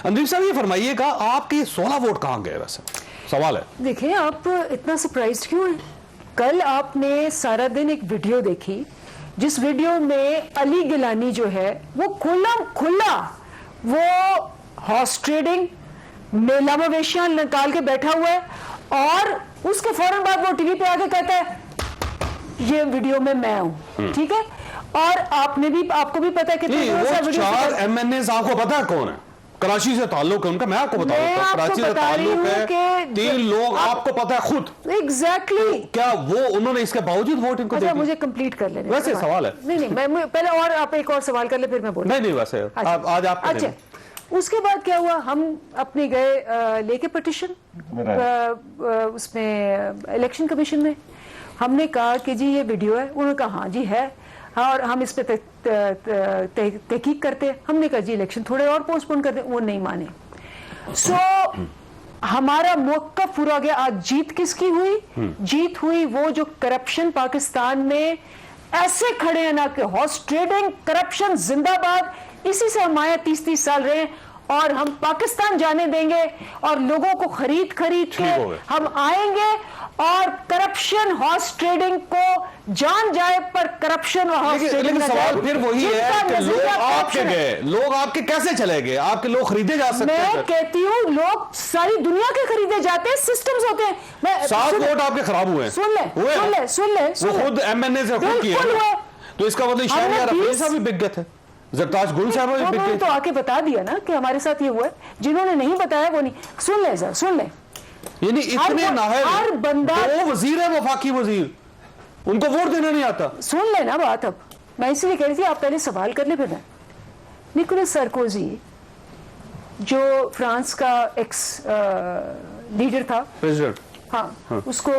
اندیپ صاحب یہ فرمائیے گا آپ کے 16 ووٹ کہاں گئے ویسے؟ سوال ہے. دیکھیں آپ اتنا سرپرائزڈ کیوں ہیں؟ کل آپ نے سارا دن ایک ویڈیو دیکھی جس ویڈیو میں علی گیلانی جو ہے وہ کھلا وہ ہارس ٹریڈنگ میلہ مویشیاں نکال کے بیٹھا ہوا ہے اور اس کے فوراً بعد وہ ٹی وی پہ آ کے کہتا ہے یہ ویڈیو میں ہوں. ٹھیک ہے. اور آپ کو بھی پتا ہے کہ 4 MNAs آپ کو پتا ہے کون ہے؟ کراچی سے تعلق ہے ان کا. میں آپ کو بتا رہا ہوں کراچی سے تعلق ہے. 3 لوگ آپ کو پتا ہے خود. ایگزیکٹلی. کیا وہ انہوں نے اس کے باوجود ووٹ ان کو دے؟ مجھے کمپلیٹ کر لینے. ویسے سوال ہے. نہیں میں پہلے اور آپ ایک اور سوال کر لیں پھر میں بولوں. نہیں ویسے آج آپ. اچھا اس کے بعد کیا ہوا؟ ہم اپنے گئے لے کے پٹیشن اس میں الیکشن کمیشن میں. ہم نے کہا کہ جی یہ ویڈیو ہے. انہوں نے کہا ہاں جی ہے اور ہم اس پہ تحقیق کرتے ہیں. ہم نے کہا جی الیکشن تھوڑے اور پوسٹ پون کرتے. وہ نہیں مانے. سو ہمارا موقف پورا گیا. آج جیت کس کی ہوئی؟ جیت ہوئی وہ جو کرپشن پاکستان میں ایسے کھڑے ہیں نا کہ ہارس ٹریڈنگ کرپشن زندہ باد. اسی سے ہم آئے 30 سال رہے اور ہم پاکستان جانے دیں گے اور لوگوں کو خرید کے ہم آئیں گے اور کرپشن ہارس ٹریڈنگ کو جان جائے پر کرپشن اور ہارس ٹریڈنگ. لیکن سوال پھر وہی ہے کہ لوگ آپ کے گئے, لوگ آپ کے کیسے چلے گئے؟ آپ کے لوگ خریدے جا سکتے ہیں؟ میں کہتی ہوں لوگ ساری دنیا کے خریدے جاتے ہیں. سسٹمز ہوتے ہیں. 7 ووٹ آپ کے خراب ہوئے. سن لیں وہ خود MNA سے خود کیے. تو اس کا مطلب شہریار افریدی صاحب بھی بک گئے تھے, زرتاج گل صاحب بھی بک گئے. تو آ کے بتا دیا نا کہ ہمارے ساتھ یہ ہوا ہے. جنہوں نے نہیں بتایا وہ نہیں. سن لیں ذرا سن لیں. یعنی اتنے نااہل ہر بندہ وہ وزیر ہے, وفاقی وزیر, ان کو ووٹ دینا نہیں آتا. سن لینا بات. اب میں اسی لیے کہہ رہی تھی آپ پہلے سوال کر لیں پھر میں. نیکولس سرکوزی جو فرانس کا ایکس لیڈر تھا, پریزیڈنٹ, ہاں اس کو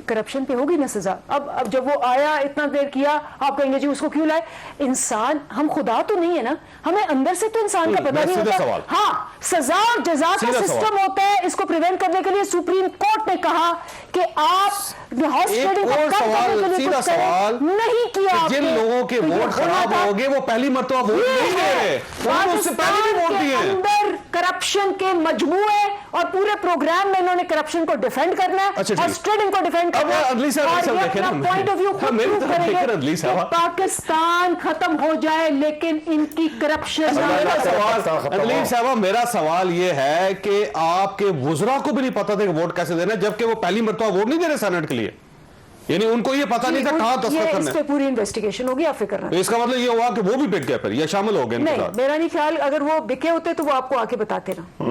کرپشن پہ ہوگی نا سزا. اب جب وہ آیا اتنا دیر کیا آپ کہیں گے جی اس کو کیوں لائے؟ انسان ہم خدا تو نہیں ہے نا, ہمیں اندر سے تو انسان کا پتہ نہیں ہوتا. ہاں سزا اور جزا کا سسٹم ہوتا ہے. اس کو پریونٹ کرنے کے لیے سپریم کورٹ نے کہا کہ آپ ہارس ٹریڈنگ کو کم کرنے کے لیے کچھ کریں. نہیں کیا. جن لوگوں کے ووٹ خراب ہو گئے وہ پہلی مرتبہ ووٹ نہیں دے رہے, انہوں نے اس سے پہلے بھی ووٹ دیے. اندر کرپشن کے مجموعے اور پورے پروگرام میں انہوں نے کرپشن کو ڈیفینڈ کرنا ہے اور اسٹریڈنگ کو ڈیفینڈ کرنا ہے اور یہ اپنا پوائنٹ آف ویو خود پروف کریں گے کہ پاکستان ختم ہو جائے لیکن ان کی کرپشن. ادلیب صاحبہ میرا سوال یہ ہے کہ آپ کے وزراء کو بھی نہیں پتا تھا کہ ووٹ کیسے دینا, جبکہ وہ پہلی مرتبہ ووٹ نہیں دے رہے سینٹ کے لیے. یعنی ان کو یہ پتا نہیں تھا کہاں دستخط کرنا ہے. اس پہ پوری انویسٹیگیشن ہوگی, آپ فکر نہ. اس کا مطلب یہ ہوا کہ وہ بھی بک گئے پھر یا شامل ہو گئے؟ نہیں میرا نہیں خیال, اگر وہ بکے ہوتے تو وہ آپ کو آ کے بتاتے نا.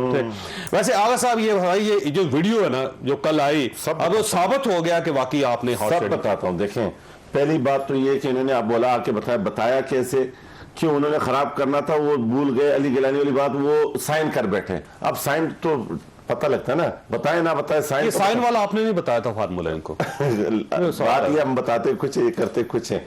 ویسے آغا صاحب یہ جو ویڈیو ہے نا جو کل آئی, اب وہ ثابت ہو گیا کہ واقعی آپ نے سب بتاتا ہوں. دیکھیں پہلی بات تو یہ کہ انہوں نے آپ بولا آ کے بتایا کیسے کہ انہوں نے خراب کرنا تھا, وہ بھول گئے. علی گیلانی والی بات وہ سائن کر بیٹھے. اب سائن تو پتہ لگتا ہے نا, بتائے نہ بتائے سائن. سائن والا آپ نے نہیں بتایا تھا فارمولہ ان کو. بات یہ ہم بتاتے کچھ یہ کرتے کچھ ہیں.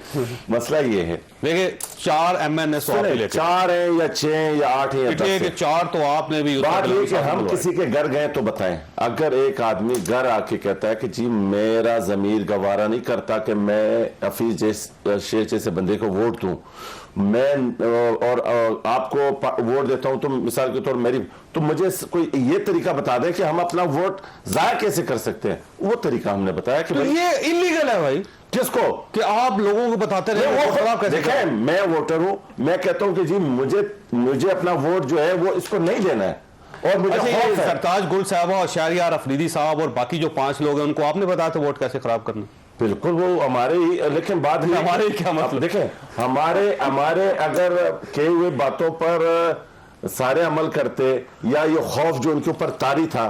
مسئلہ یہ ہے دیکھیں 4 MNA 4 ہیں یا 6 ہیں یا 8 ہیں یا 10 ہیں. 4 تو آپ نے بھی. بات یہ کہ ہم کسی کے گھر گئے تو بتائیں. اگر ایک آدمی گھر آ کے کہتا ہے کہ جی میرا ضمیر گوارا نہیں کرتا کہ میں حفیظ شیخ جیسے بندے کو ووٹ دوں, میں اور آپ کو ووٹ دیتا ہوں, تو مثال کے طور میری, تو مجھے کوئی یہ طریقہ بتا دیں کہ ہم اپنا ووٹ ضائع کیسے کر سکتے ہیں. وہ طریقہ ہم نے بتایا کہ یہ انلیگل ہے بھائی. کس کو کہ آپ لوگوں کو بتاتے رہے. دیکھیں میں ووٹر ہوں, میں کہتا ہوں کہ جی مجھے اپنا ووٹ جو ہے وہ اس کو نہیں دینا ہے. اور مجھے سرتاج گل صاحبہ اور شہریار افریدی صاحب اور باقی جو 5 لوگ ہیں ان کو آپ نے بتایا تھا ووٹ کیسے خراب کرنا. بالکل وہ ہمارے ہی, لیکن بات ہمارے کیا مطلب. دیکھیں ہمارے اگر کہے ہوئے باتوں پر سارے عمل کرتے یا یہ خوف جو ان کے اوپر طاری تھا.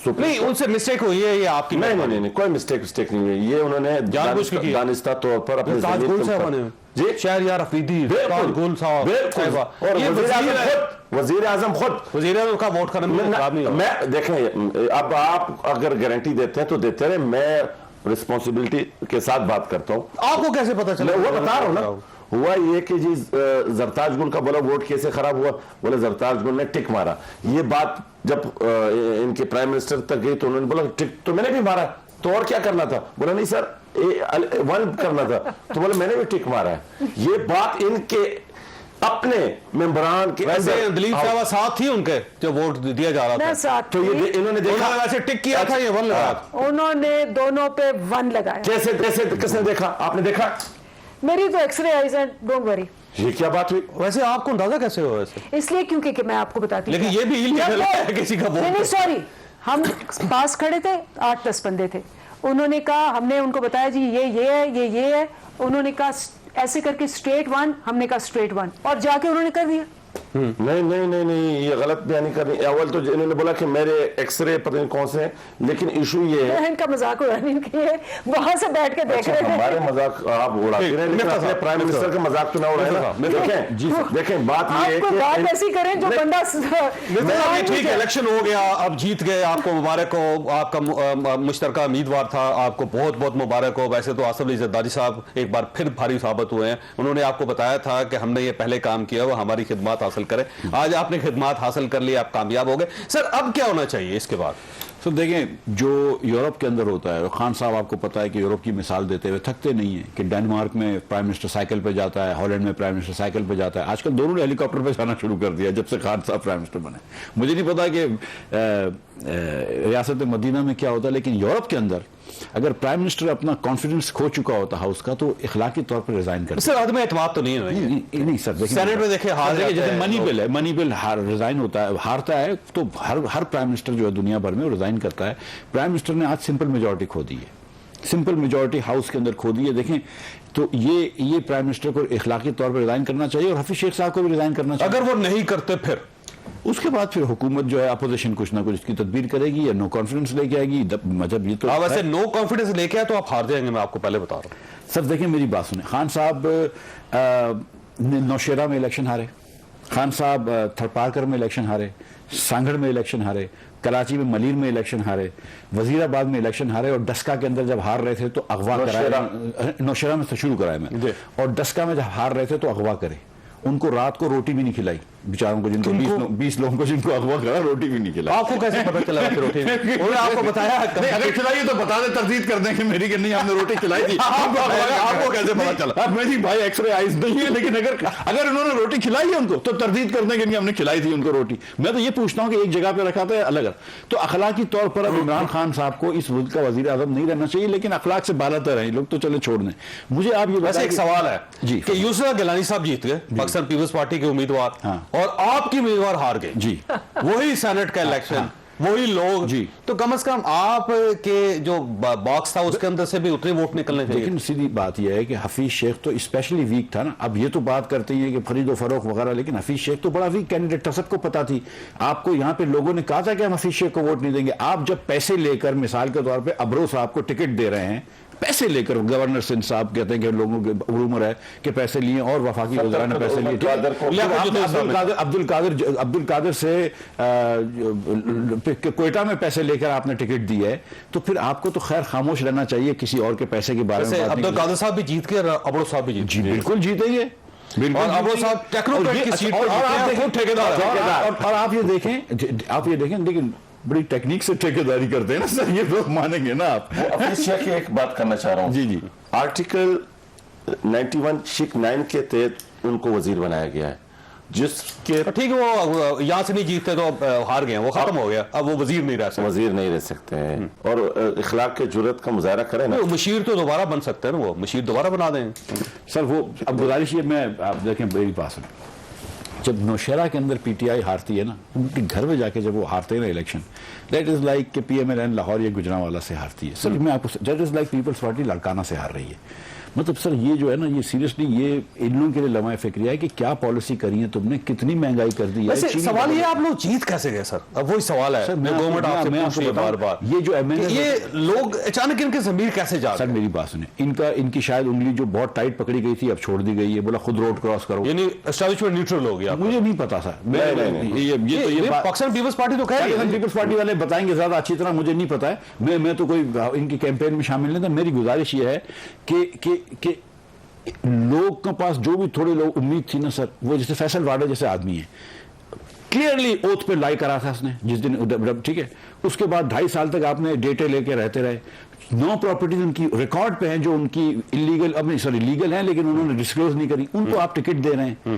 نہیں ان سے مسٹیک ہوئی ہے یہ آپ کی. نہیں کوئی مسٹیک نہیں ہوئی. یہ انہوں نے جان بوجھ کے کی دانستہ طور پر اپنے جی شہریار افریدی گل صاحب اور وزیر اعظم خود وزیر اعظم کا ووٹ کرنا. میں دیکھیں اب آپ اگر گارنٹی دیتے ہیں تو دیتے رہے, میں رسپانسبلٹی کے ساتھ بات کرتا ہوں. آپ کو کیسے پتا چلا؟ وہ بتا رہا ہوں نا. ہوا یہ کہ جی زرتاج گل کا بولا ووٹ کیسے خراب ہوا, بولا زرتاج گل نے ٹک مارا. یہ بات جب ان کے پرائم منسٹر تک گئی تو انہوں نے بولا ٹک تو میں نے بھی مارا, تو اور کیا کرنا تھا؟ بولا نہیں سر 1 کرنا تھا, تو بولا میں نے بھی ٹک مارا ہے. یہ بات ان کے اپنے ممبران کے ویسے دلیپ صاحب ساتھ تھی ان کے جو ووٹ دیا جا رہا میں تھا ساتھ تو یہ انہوں نے دیکھا ویسے ٹک کیا تھا یہ 1 لگا تھا انہوں نے دونوں پہ 1 لگایا. کیسے کس نے دیکھا؟ آپ نے دیکھا؟ میری تو ایکس رے آئیز ہیں, ڈونٹ وری. یہ کیا بات ہوئی؟ ویسے آپ کو اندازہ کیسے ہوا ویسے؟ اس لیے کیونکہ کہ میں آپ کو بتاتی ہوں, لیکن یہ بھی ایلیگل ہے کسی کا ووٹ. نہیں سوری, ہم پاس کھڑے تھے, 8-10 بندے تھے, انہوں نے کہا, ہم نے ان کو بتایا جی یہ ہے یہ ہے, انہوں نے کہا ایسے کر کے اسٹریٹ 1, ہم نے کہا اسٹریٹ 1, اور جا کے انہوں نے کر دیا. نہیں یہ غلط بیانی کرنی. اول تو انہوں نے بولا کہ میرے ایکس رے پتہ نہیں کون سے ہیں, لیکن ایشو یہ ہے ان کا مذاق اڑانے کے لیے وہاں سے بیٹھ کے دیکھ رہے تھے. ہمارے مذاق آپ اڑاتے رہے, لیکن اپنے پرائم منسٹر کا مذاق تو نہ اڑائے نا. دیکھیں بات یہ ہے آپ کو بات ایسی کریں جو بندہ ٹھیک ہے, الیکشن ہو گیا, اب جیت گئے, آپ کو مبارک ہو, آپ کا مشترکہ امیدوار تھا, آپ کو بہت بہت مبارک ہو. ویسے تو آصف علی زرداری صاحب ایک بار پھر بھاری ثابت ہوئے ہیں, انہوں نے آپ کو بتایا تھا کہ ہم نے یہ پہلے کام کیا, وہ ہماری خدمات حاصل کرے. آج آپ نے خدمات حاصل کر لی, آپ کامیاب ہو گئے. سر اب کیا ہونا چاہیے اس کے بعد؟ سر دیکھیں, جو یورپ کے اندر ہوتا ہے, خان صاحب آپ کو پتا ہے کہ یورپ کی مثال دیتے ہوئے تھکتے نہیں ہیں کہ ڈینمارک میں پرائم منسٹر سائیکل پہ جاتا ہے, ہالینڈ میں پرائم منسٹر سائیکل پہ جاتا ہے. آج کل دونوں نے ہیلی کاپٹر پہ جانا شروع کر دیا جب سے خان صاحب پرائم منسٹر بنے. مجھے نہیں پتا کہ ریاست مدینہ میں کیا ہوتا ہے, لیکن یورپ کے اندر اگر پرائم منسٹر اپنا کانفیڈنس کھو چکا ہوتا ہاؤس کا تو اخلاقی طور پر ریزائن کرتا. سر عدم اعتماد تو نہیں ہے. نہیں سر, سینیٹ میں دیکھیں ہار جاتا ہے, جیسے منی بل ریزائن ہوتا ہے, ہارتا ہے, تو ہر پرائم منسٹر جو ہے دنیا بھر میں وہ ریزائن کرتا ہے. پرائم منسٹر نے آج سمپل میجورٹی کھو دی ہے, سمپل میجورٹی ہاؤس کے اندر کھو دی ہے. دیکھیں تو یہ پرائم منسٹر کو اخلاقی طور پر ریزائن کرنا چاہیے, اور حفیظ شیخ صاحب کو بھی ریزائن کرنا چاہیے. اگر وہ نہیں کرتے پھر اس کے بعد پھر حکومت جو ہے اپوزیشن کچھ نہ کچھ اس کی تدبیر کرے گی, یا نو کانفیڈنس لے کے آئے گی. مطلب یہ تو ویسے نو کانفیڈنس لے کے آئے تو آپ ہار جائیں گے, میں آپ کو پہلے بتا رہا ہوں. سر دیکھیں میری بات سنیں, خان صاحب نوشیرہ میں الیکشن ہارے, خان صاحب تھرپارکر میں الیکشن ہارے, سانگھڑ میں الیکشن ہارے, کراچی میں ملیر میں الیکشن ہارے, وزیر آباد میں الیکشن ہارے, اور ڈسکا کے اندر جب ہار رہے تھے تو اغوا کرایا. نوشیرہ میں شروع کرایا میں, اور ڈسکا میں جب ہار رہے تھے تو اغوا کرے. ان کو رات کو روٹی بھی نہیں کھلائی بیچاروں کو, جن کو 20 لوگوں کو جن کو اغوا کرا, روٹی بھی نہیں کھلائی. آپ کو کیسے پتا چلا کہ روٹی انہوں نے آپ کو بتایا؟ اگر کھلائیے تو بتا دیں, تردید کر دیں کہ میری کہ نہیں, ہم نے روٹی کھلائی تھی. آپ کو کیسے پتا چلا؟ میری بھائی ایکس رے آئیز نہیں ہے, لیکن اگر انہوں نے روٹی کھلائی ہے ان کو تو تردید کر دیں کہ ہم نے کھلائی تھی ان کو روٹی. میں تو یہ پوچھتا ہوں کہ ایک جگہ پہ رکھا تھا الگ. تو اخلاقی طور پر اب عمران خان صاحب کو اس ملک کا وزیر اعظم نہیں رہنا چاہیے, لیکن اخلاق سے بالا تر ہیں لوگ, تو چلے چھوڑ دیں. مجھے آپ یہ ویسے ایک سوال ہے جی کہ یوسف گیلانی صاحب جیت گئے, پاکستان پیپلز پارٹی کے امیدوار, اور آپ کی امیدوار ہار گئے. جی وہی سینٹ کا الیکشن, وہی لوگ, جی تو کم از کم آپ کے جو باکس تھا اس کے اندر سے بھی اتنے ووٹ نکلنے چاہیے. لیکن سیدھی بات یہ ہے کہ حفیظ شیخ تو اسپیشلی ویک تھا نا. اب یہ تو بات کرتے ہیں کہ خرید و فروخت وغیرہ, لیکن حفیظ شیخ تو بڑا ویک کینڈیڈیٹ تھا, سب کو پتا تھی. آپ کو یہاں پہ لوگوں نے کہا تھا کہ ہم حفیظ شیخ کو ووٹ نہیں دیں گے. آپ جب پیسے لے کر مثال کے طور پہ ابرو صاحب کو ٹکٹ دے رہے ہیں, پیسے لے کر, گورنر سندھ صاحب کہتے ہیں کہ لوگوں کے رومر ہے کہ پیسے لیے, اور وفاقی وزراء نے پیسے لیے. عبد القادر سے کوئٹہ میں پیسے لے کر آپ نے ٹکٹ دی ہے, تو پھر آپ کو تو خیر خاموش رہنا چاہیے کسی اور کے پیسے کے بارے میں. عبد القادر صاحب بھی جیت کے, ابرو صاحب بھی جیت, جی بالکل جیتیں گے. اور ابرو صاحب ٹیکنوکریٹ کی سیٹ پر, اور آپ یہ دیکھیں لیکن بڑی ٹیکنیک سے ٹھیکیداری کرتے ہیں نا سر, یہ لوگ مانیں گے نا آپ. حفیظ شیخ کی ایک بات کرنا چاہ رہا ہوں. جی آرٹیکل 91(9) کے تحت ان کو وزیر بنایا گیا ہے, جس کے ٹھیک ہے وہ یہاں سے نہیں جیتتے تو ہار گئے, وہ ختم ہو گیا, اب وہ وزیر نہیں رہ سکتے. وزیر نہیں رہ سکتے ہیں, اور اخلاق کے جرات کا مظاہرہ کریں نا. مشیر تو دوبارہ بن سکتے ہیں نا, وہ مشیر دوبارہ بنا دیں. سر وہ اب گزارش یہ, میں آپ دیکھیں میری بات سنیں, جب نوشہرہ کے اندر پی ٹی آئی ہارتی ہے نا, ان کے گھر میں جا کے جب وہ ہارتے ہیں نا الیکشن, دیٹ از لائک کہ P M L N Lahore یا گجرانوالہ سے ہارتی ہے. سر میں آپ کو, that is like Peoples Party Larkana سے ہار رہی ہے. مطلب سر یہ جو ہے نا, یہ سیریسلی یہ ان لوگوں کے لیے لمحہ فکریہ ہے کہ کیا پالیسی کری ہے تم نے, کتنی مہنگائی کر دی ہے. سوال یہ آپ لوگ جیت کیسے گئے سر؟ اب وہی سوال ہے گورنمنٹ آپ سے پوچھ رہی ہے بار بار, یہ جو یہ لوگ اچانک ان کے ضمیر کیسے جا. سر میری بات سنیں, ان کی شاید انگلی جو بہت ٹائٹ پکڑی گئی تھی اب چھوڑ دی گئی ہے, بولا خود روڈ کراس کرو, یعنی اسٹیبلشمنٹ نیوٹرل ہو گیا. مجھے نہیں پتا سر, پاکستان پیپلز پارٹی تو کہہ رہی ہے, پیپلز پارٹی والے بتائیں گے زیادہ اچھی طرح, مجھے نہیں پتا ہے, میں تو کوئی ان کی کیمپین میں شامل نہیں تھا. میری گزارش یہ ہے کہ لوگ کے پاس جو بھی تھوڑے لوگ امید تھی نا سر, وہ جیسے فیصل واڈا جیسے آدمی ہے, کلیئرلی اوتھ پہ لائی کرا تھا اس نے جس دن, ٹھیک ہے, اس کے بعد 2.5 سال تک آپ نے ڈیٹے لے کے رہتے رہے. 9 پراپرٹیز ان کی ریکارڈ پہ ہیں جو ان کی لیگل ہیں لیکن انہوں نے ڈسکلوز نہیں کری, ان کو آپ ٹکٹ دے رہے ہیں.